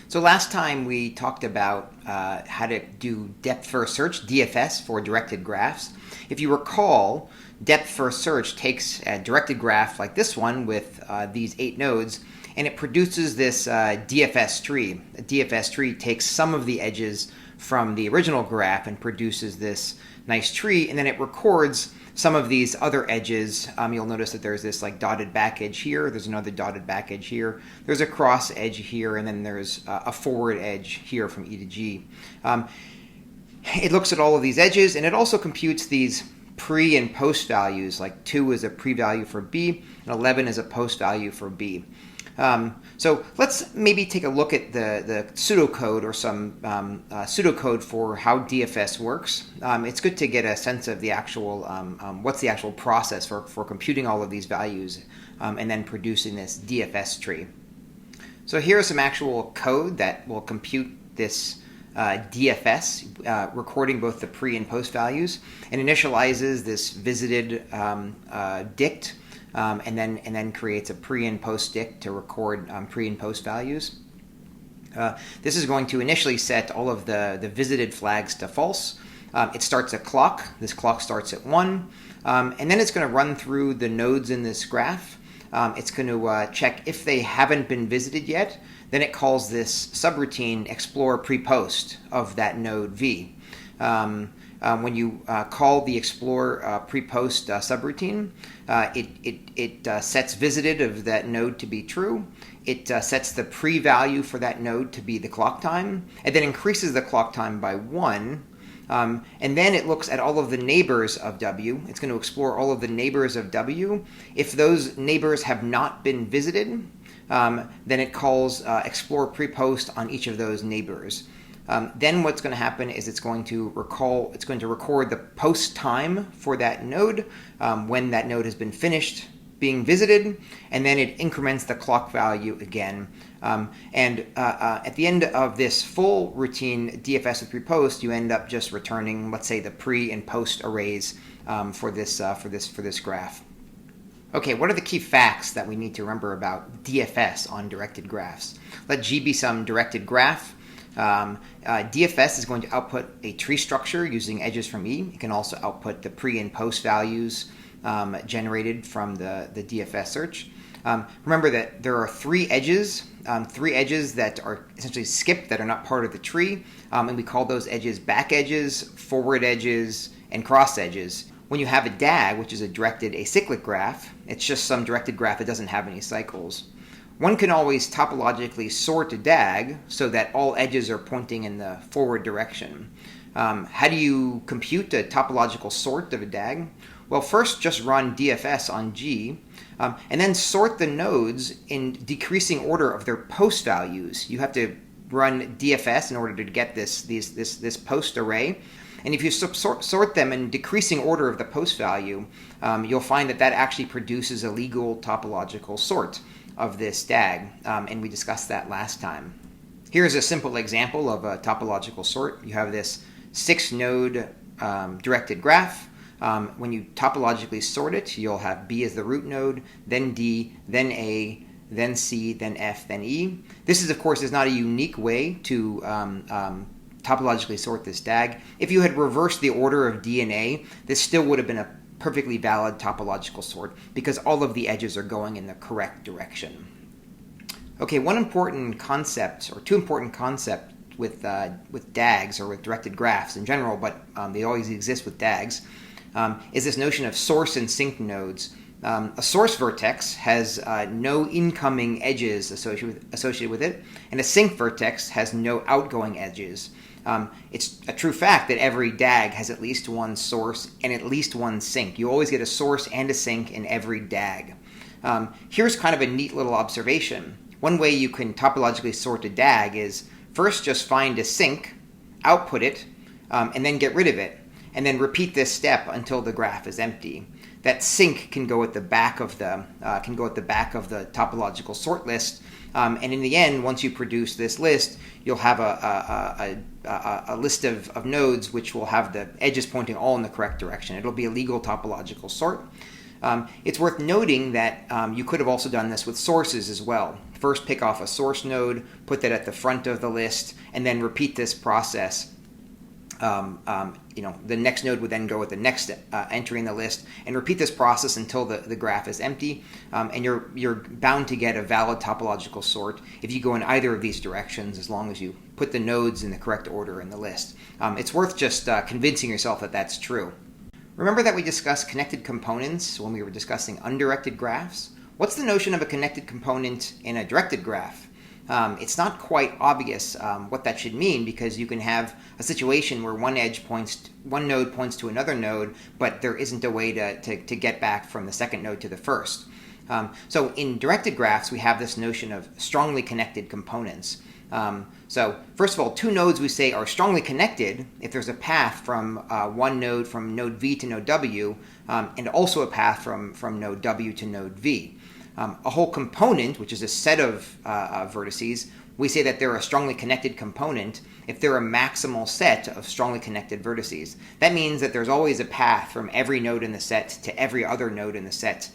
So last time we talked about how to do depth first search, DFS, for directed graphs. If you recall, depth first search takes a directed graph like this one with these 8 nodes, and it produces this DFS tree. A DFS tree takes some of the edges from the original graph and produces this nice tree, and then it records some of these other edges. You'll notice that there's this like dotted back edge here, there's another dotted back edge here, there's a cross edge here, and then there's a forward edge here from E to G. It looks at all of these edges, and it also computes these pre and post values, like 2 is a pre-value for B, and 11 is a post value for B. So let's maybe take a look at the pseudocode or some pseudocode for how DFS works. It's good to get a sense of the actual, what's the actual process for computing all of these values and then producing this DFS tree. So here's some actual code that will compute this DFS, recording both the pre and post values, and initializes this visited dict. And then creates a pre and post dict to record pre and post values. This is going to initially set all of the visited flags to false. It starts a clock. This clock starts at 1. And then it's going to run through the nodes in this graph. It's going to check if they haven't been visited yet. Then it calls this subroutine explore pre-post of that node V. When you call the explore pre-post subroutine, it sets visited of that node to be true. It sets the pre-value for that node to be the clock time, and then increases the clock time by 1. And then it looks at all of the neighbors of W. It's going to explore all of the neighbors of W. If those neighbors have not been visited, then it calls explore pre-post on each of those neighbors. Then what's going to happen is it's going to record the post time for that node when that node has been finished being visited, and then it increments the clock value again. At the end of this full routine DFS with pre-post, you end up just returning, let's say, the pre and post arrays for this graph. Okay, what are the key facts that we need to remember about DFS on directed graphs? Let G be some directed graph. DFS is going to output a tree structure using edges from E. It can also output the pre and post values generated from the DFS search. Remember that there are 3 edges that are essentially skipped, that are not part of the tree, and we call those edges back edges, forward edges, and cross edges. When you have a DAG, which is a directed acyclic graph, it's just some directed graph that doesn't have any cycles. One can always topologically sort a DAG so that all edges are pointing in the forward direction. How do you compute a topological sort of a DAG? Well, first just run DFS on G, and then sort the nodes in decreasing order of their post values. You have to run DFS in order to get this post array. And if you sort them in decreasing order of the post value, you'll find that actually produces a legal topological sort of this DAG, and we discussed that last time. Here's a simple example of a topological sort. You have this 6-node directed graph. When you topologically sort it, you'll have B as the root node, then D, then A, then C, then F, then E. This, of course, is not a unique way to topologically sort this DAG. If you had reversed the order of D and A, this still would have been a perfectly valid topological sort because all of the edges are going in the correct direction. Okay, one important concept, or 2 important concepts with DAGs or with directed graphs in general, but they always exist with DAGs, is this notion of source and sink nodes. A source vertex has no incoming edges associated with it, and a sink vertex has no outgoing edges. It's a true fact that every DAG has at least one source and at least one sink. You always get a source and a sink in every DAG. Here's kind of a neat little observation. One way you can topologically sort a DAG is first just find a sink, output it, and then get rid of it, and then repeat this step until the graph is empty. That sink can go at the back of the topological sort list, and in the end, once you produce this list, you'll have a list of nodes which will have the edges pointing all in the correct direction. It'll be a legal topological sort. It's worth noting that you could have also done this with sources as well. First pick off a source node, put that at the front of the list, and then repeat this process. The next node would then go with the next entry in the list, and repeat this process until the graph is empty, and you're bound to get a valid topological sort if you go in either of these directions, as long as you put the nodes in the correct order in the list. It's worth just convincing yourself that that's true. Remember that we discussed connected components when we were discussing undirected graphs? What's the notion of a connected component in a directed graph? It's not quite obvious what that should mean, because you can have a situation where one node points to another node, but there isn't a way to get back from the second node to the first. So in directed graphs, we have this notion of strongly connected components. So first of all, two nodes we say are strongly connected if there's a path from one node from node V to node W, and also a path from node W to node V. A whole component, which is a set of vertices, we say that they're a strongly connected component if they're a maximal set of strongly connected vertices. That means that there's always a path from every node in the set to every other node in the set,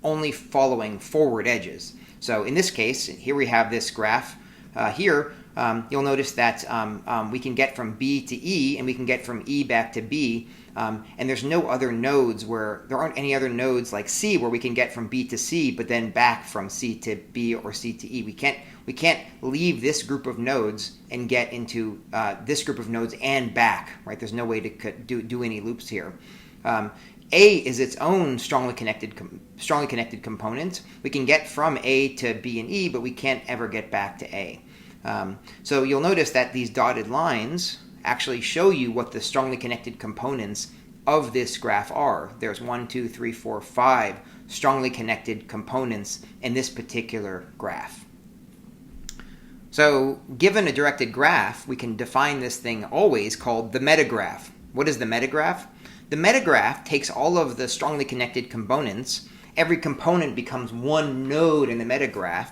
only following forward edges. So in this case, here we have this graph. You'll notice that we can get from B to E, and we can get from E back to B, and there's no other nodes there aren't any other nodes like C where we can get from B to C, but then back from C to B or C to E. We can't leave this group of nodes and get into this group of nodes and back, right? There's no way to do any loops here. A is its own strongly connected component. We can get from A to B and E, but we can't ever get back to A. So you'll notice that these dotted lines actually show you what the strongly connected components of this graph are. There's 1, 2, 3, 4, 5 strongly connected components in this particular graph. So given a directed graph, we can define this thing always called the metagraph. What is the metagraph? The metagraph takes all of the strongly connected components. Every component becomes one node in the metagraph,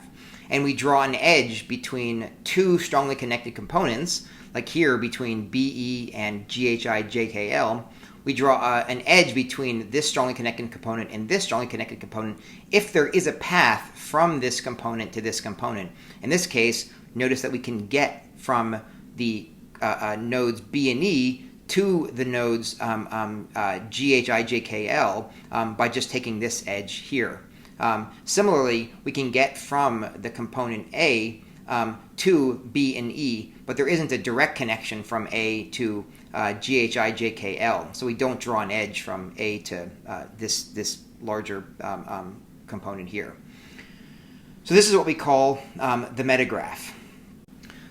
and we draw an edge between two strongly connected components, like here between BE and GHI-JKL. We draw an edge between this strongly connected component and this strongly connected component if there is a path from this component to this component. In this case, notice that we can get from the nodes B and E to the nodes GHI-JKL by just taking this edge here. Similarly, we can get from the component A to B and E, but there isn't a direct connection from A to GHI-JKL, so we don't draw an edge from A to this larger component here. So this is what we call the metagraph.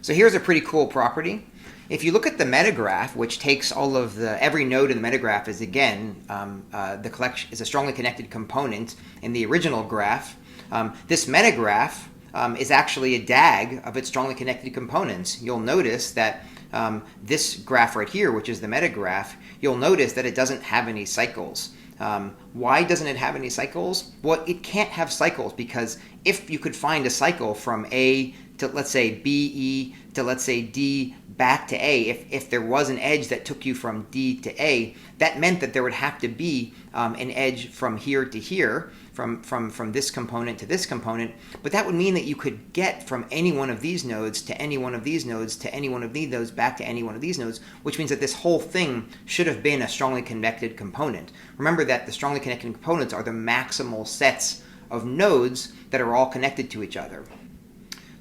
So here's a pretty cool property. If you look at the metagraph, which takes every node in the metagraph is again the collection is a strongly connected component in the original graph. This metagraph is actually a DAG of its strongly connected components. You'll notice that this graph right here, which is the metagraph, you'll notice that it doesn't have any cycles. Why doesn't it have any cycles? Well, it can't have cycles because if you could find a cycle from A to, let's say, BE to, let's say, D back to A, if there was an edge that took you from D to A, that meant that there would have to be an edge from here to here, from this component to this component, but that would mean that you could get from any one of these nodes to any one of these nodes to any one of these nodes back to any one of these nodes, which means that this whole thing should have been a strongly connected component. Remember that the strongly connected components are the maximal sets of nodes that are all connected to each other.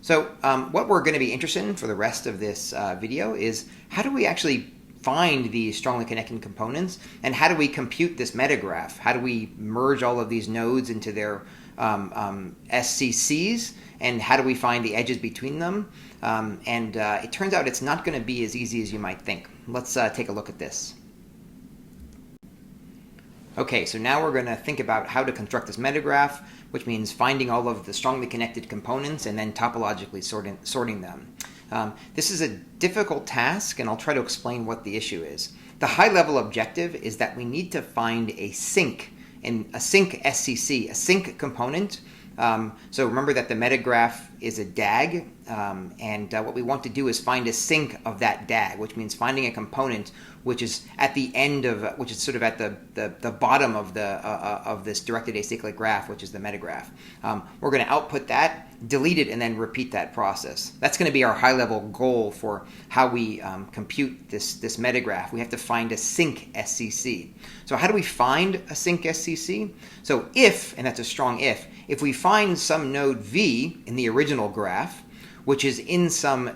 So what we're going to be interested in for the rest of this video is how do we actually find these strongly connected components, and how do we compute this metagraph? How do we merge all of these nodes into their SCCs, and how do we find the edges between them? It turns out it's not going to be as easy as you might think. Let's take a look at this. Okay, so now we're going to think about how to construct this metagraph, which means finding all of the strongly connected components and then topologically sorting them. This is a difficult task, and I'll try to explain what the issue is. The high-level objective is that we need to find a sink SCC, a sink component So remember that the metagraph is a DAG, and what we want to do is find a sink of that DAG, which means finding a component which is at the end of, which is sort of at the bottom of this directed acyclic graph, which is the metagraph. We're going to output that, delete it, and then repeat that process. That's going to be our high-level goal for how we compute this metagraph. We have to find a sink SCC. So how do we find a sink SCC? So if, and that's a strong if we find some node V in the original graph, which is in some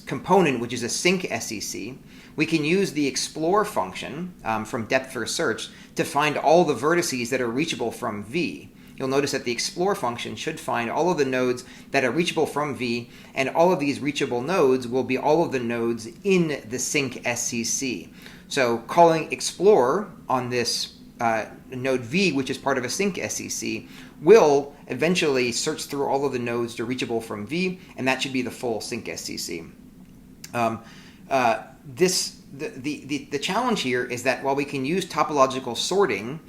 component which is a sink SCC, we can use the explore function from depth first search to find all the vertices that are reachable from V. You'll notice that the explore function should find all of the nodes that are reachable from V, and all of these reachable nodes will be all of the nodes in the sink SCC. So calling explore on this node V, which is part of a sink SCC, will eventually search through all of the nodes that are reachable from V, and that should be the full sink SCC. The challenge here is that while we can use topological sorting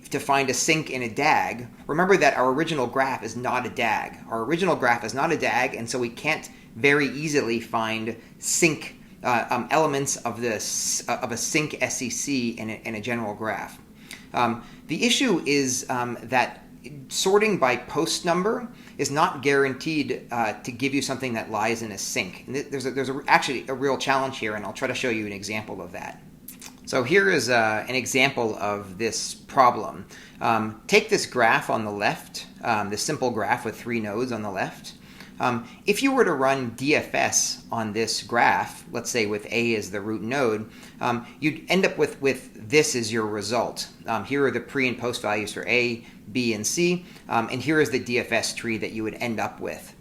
to find a sink in a DAG, remember that our original graph is not a DAG. Our original graph is not a DAG, and so we can't very easily find sink elements of a sink SCC in a general graph. The issue is that sorting by post number is not guaranteed to give you something that lies in a sink. And there's actually a real challenge here, and I'll try to show you an example of that. So here is an example of this problem. Take this graph on the left, this simple graph with 3 nodes on the left. If you were to run DFS on this graph, let's say with A as the root node, you'd end up with this as your result. Here are the pre and post values for A, B, and C, and here is the DFS tree that you would end up with.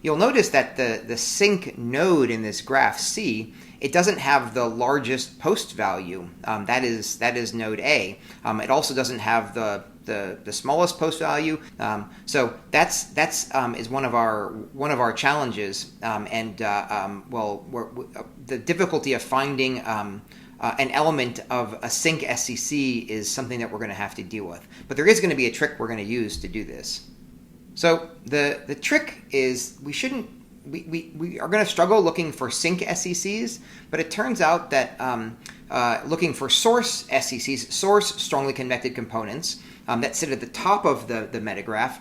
You'll notice that the sink node in this graph, C, it doesn't have the largest post value. That is node A. It also doesn't have the smallest post value. So that's is one of our challenges. The difficulty of finding an element of a sink SCC is something that we're going to have to deal with. But there is going to be a trick we're going to use to do this. So the trick is we are going to struggle looking for sink SCCs, but it turns out that looking for source SCCs, source strongly connected components that sit at the top of the metagraph,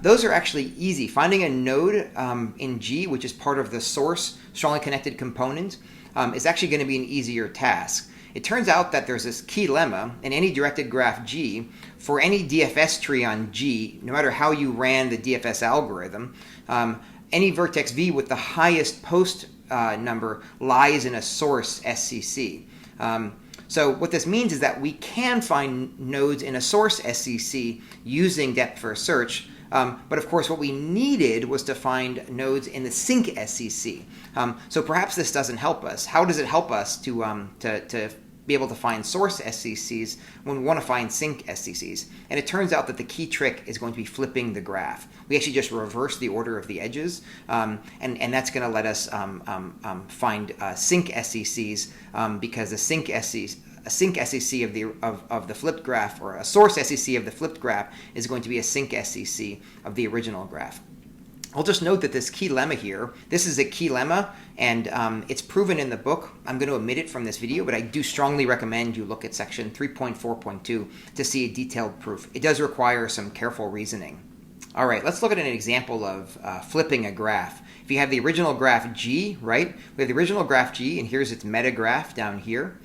those are actually easy. Finding a node in G, which is part of the source strongly connected component, is actually going to be an easier task. It turns out that there's this key lemma in any directed graph G for any DFS tree on G, no matter how you ran the DFS algorithm. Any vertex V with the highest post number lies in a source SCC. So what this means is that we can find nodes in a source SCC using depth first search, but of course what we needed was to find nodes in the sink SCC. So perhaps this doesn't help us. How does it help us to be able to find source SCCs when we want to find sink SCCs? And it turns out that the key trick is going to be flipping the graph. We actually just reverse the order of the edges, and that's going to let us find sink SCCs because a sink SCC of the flipped graph, or a source SCC of the flipped graph, is going to be a sink SCC of the original graph. I'll just note that this key lemma here, this is a key lemma, and it's proven in the book. I'm going to omit it from this video, but I do strongly recommend you look at section 3.4.2 to see a detailed proof. It does require some careful reasoning. All right, let's look at an example of flipping a graph. If you have the original graph G, right? We have the original graph G, and here's its metagraph down here.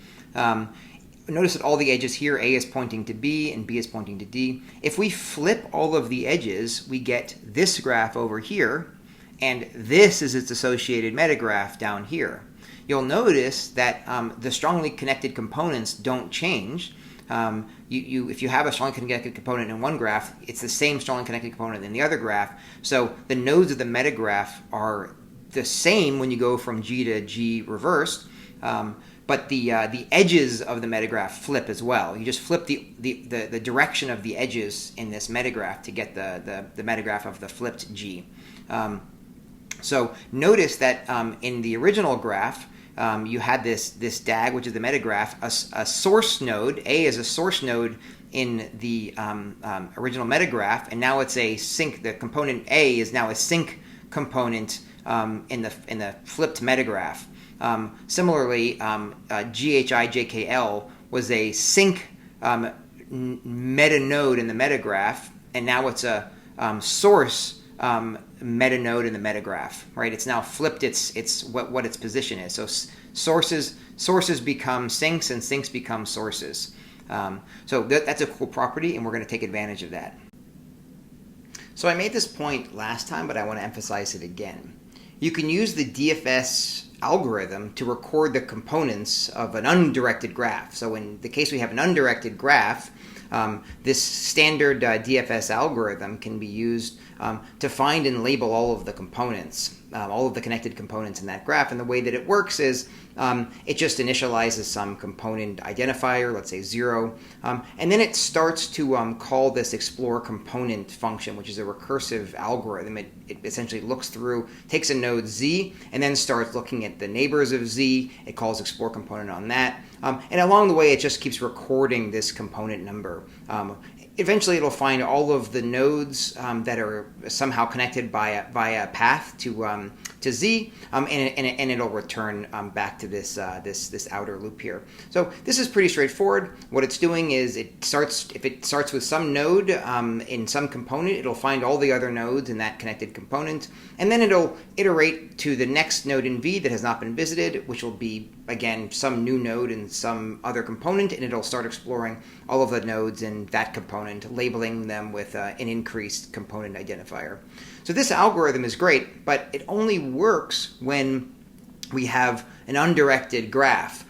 Notice that all the edges here, A is pointing to B and B is pointing to D. If we flip all of the edges, we get this graph over here, and this is its associated metagraph down here. You'll notice that the strongly connected components don't change. If you have a strongly connected component in one graph, it's the same strongly connected component in the other graph. So the nodes of the metagraph are the same when you go from G to G reversed. But the edges of the metagraph flip as well. You just flip the direction of the edges in this metagraph to get the metagraph of the flipped G. So notice that in the original graph, you had this DAG, which is the metagraph, a source node. A is a source node in the original metagraph, and now it's a sync. The component A is now a sync component in the flipped metagraph. Similarly, GHIJKL was a sync meta node in the metagraph, and now it's a source meta node in the metagraph. Right? It's now flipped. It's what its position is. So sources become sinks, and sinks become sources. So that's a cool property, and we're going to take advantage of that. So I made this point last time, but I want to emphasize it again. You can use the DFS algorithm to record the components of an undirected graph. So in the case we have an undirected graph, this standard DFS algorithm can be used to find and label all of the components, all of the connected components in that graph. And the way that it works is it just initializes some component identifier, let's say 0, and then it starts to call this explore component function, which is a recursive algorithm. It essentially looks through, takes a node Z, and then starts looking at the neighbors of Z. It calls explore component on that. And along the way, it just keeps recording this component number. Eventually, it'll find all of the nodes that are somehow connected by a path to Z, and it'll return back to this outer loop here. So this is pretty straightforward. What it's doing is if it starts with some node in some component, it'll find all the other nodes in that connected component, and then it'll iterate to the next node in V that has not been visited, which will be, again, some new node in some other component, and it'll start exploring all of the nodes in that component, labeling them with an increased component identifier. So this algorithm is great, but it only works when we have an undirected graph.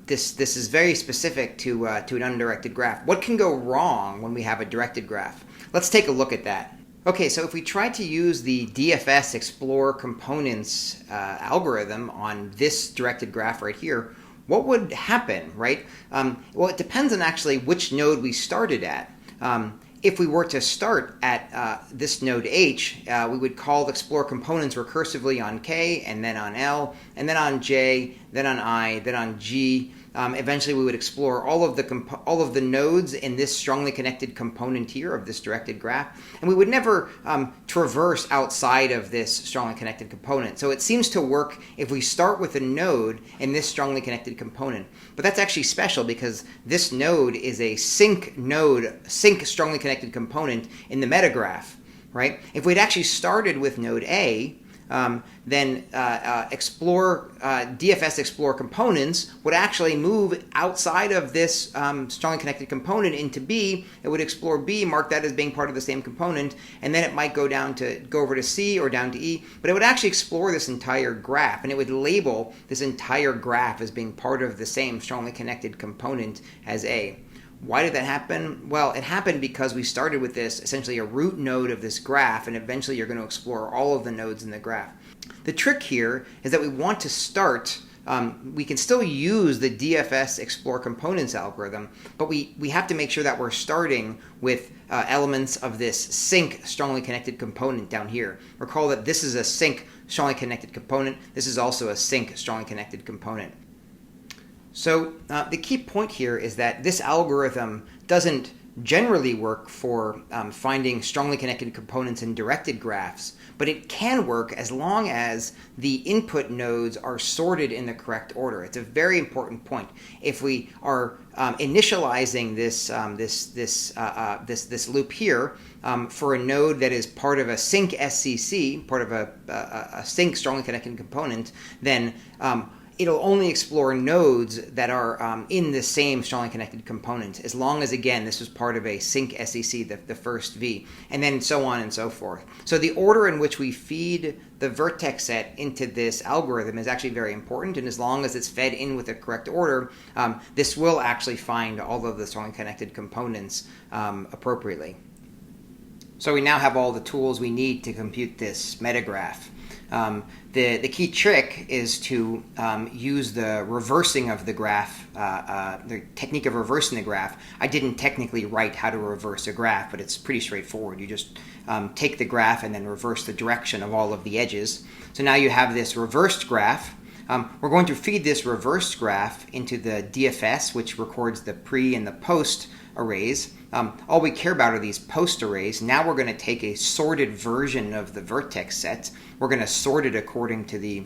This is very specific to an undirected graph. What can go wrong when we have a directed graph? Let's take a look at that. Okay, so if we try to use the DFS explore components algorithm on this directed graph right here, what would happen, right? Well, it depends on actually which node we started at. If we were to start at this node H, we would call explore components recursively on K, and then on L, and then on J, then on I, then on G. Eventually, we would explore all of the nodes in this strongly connected component here of this directed graph, and we would never traverse outside of this strongly connected component. So it seems to work if we start with a node in this strongly connected component. But that's actually special because this node is a sync strongly connected component in the metagraph, right? If we'd actually started with node A, then DFS explore components would actually move outside of this strongly connected component into B. It would explore B, mark that as being part of the same component, and then it might go over to C or down to E, but it would actually explore this entire graph, and it would label this entire graph as being part of the same strongly connected component as A. Why did that happen? Well, it happened because we started with this, essentially a root node of this graph, and eventually you're going to explore all of the nodes in the graph. The trick here is that we want to start, we can still use the DFS explore components algorithm, but we have to make sure that we're starting with elements of this sync strongly connected component down here. Recall that this is a sync strongly connected component. This is also a sync strongly connected component. So the key point here is that this algorithm doesn't generally work for finding strongly connected components in directed graphs, but it can work as long as the input nodes are sorted in the correct order. It's a very important point. If we are initializing this loop here for a node that is part of a sync SCC, part of a sync strongly connected component, then it'll only explore nodes that are in the same strongly connected component, as long as, again, this was part of a sync SEC, the first V, and then so on and so forth. So the order in which we feed the vertex set into this algorithm is actually very important, and as long as it's fed in with the correct order, this will actually find all of the strongly connected components appropriately. So we now have all the tools we need to compute this metagraph. The key trick is to use the reversing of the graph, the technique of reversing the graph. I didn't technically write how to reverse a graph, but it's pretty straightforward. You just take the graph and then reverse the direction of all of the edges. So now you have this reversed graph. We're going to feed this reverse graph into the DFS, which records the pre and the post arrays. All we care about are these post arrays. Now we're going to take a sorted version of the vertex set. We're going to sort it according to the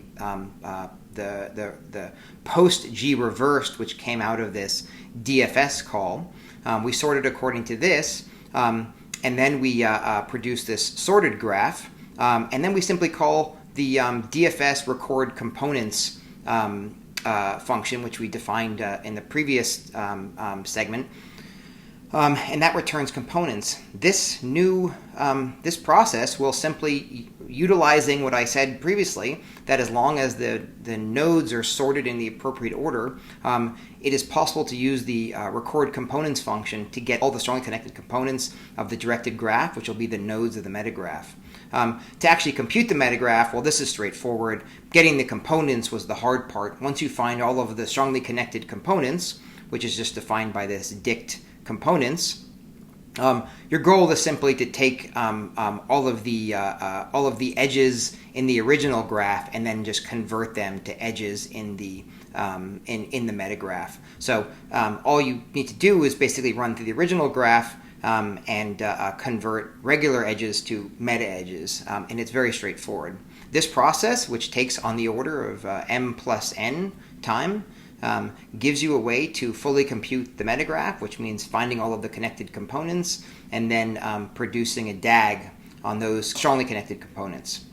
post G reversed, which came out of this DFS call. We sort it according to this, and then we produce this sorted graph, and then we simply call the DFS record components function, which we defined in the previous segment. And that returns components. This process will simply, utilizing what I said previously, that as long as the nodes are sorted in the appropriate order, it is possible to use the record components function to get all the strongly connected components of the directed graph, which will be the nodes of the metagraph. To actually compute the metagraph, well, this is straightforward. Getting the components was the hard part. Once you find all of the strongly connected components, which is just defined by this dict components, your goal is simply to take all of the edges in the original graph and then just convert them to edges in the metagraph. So all you need to do is basically run through the original graph and convert regular edges to meta edges, and it's very straightforward. This process, which takes on the order of m plus n time, gives you a way to fully compute the metagraph, which means finding all of the connected components and then producing a DAG on those strongly connected components.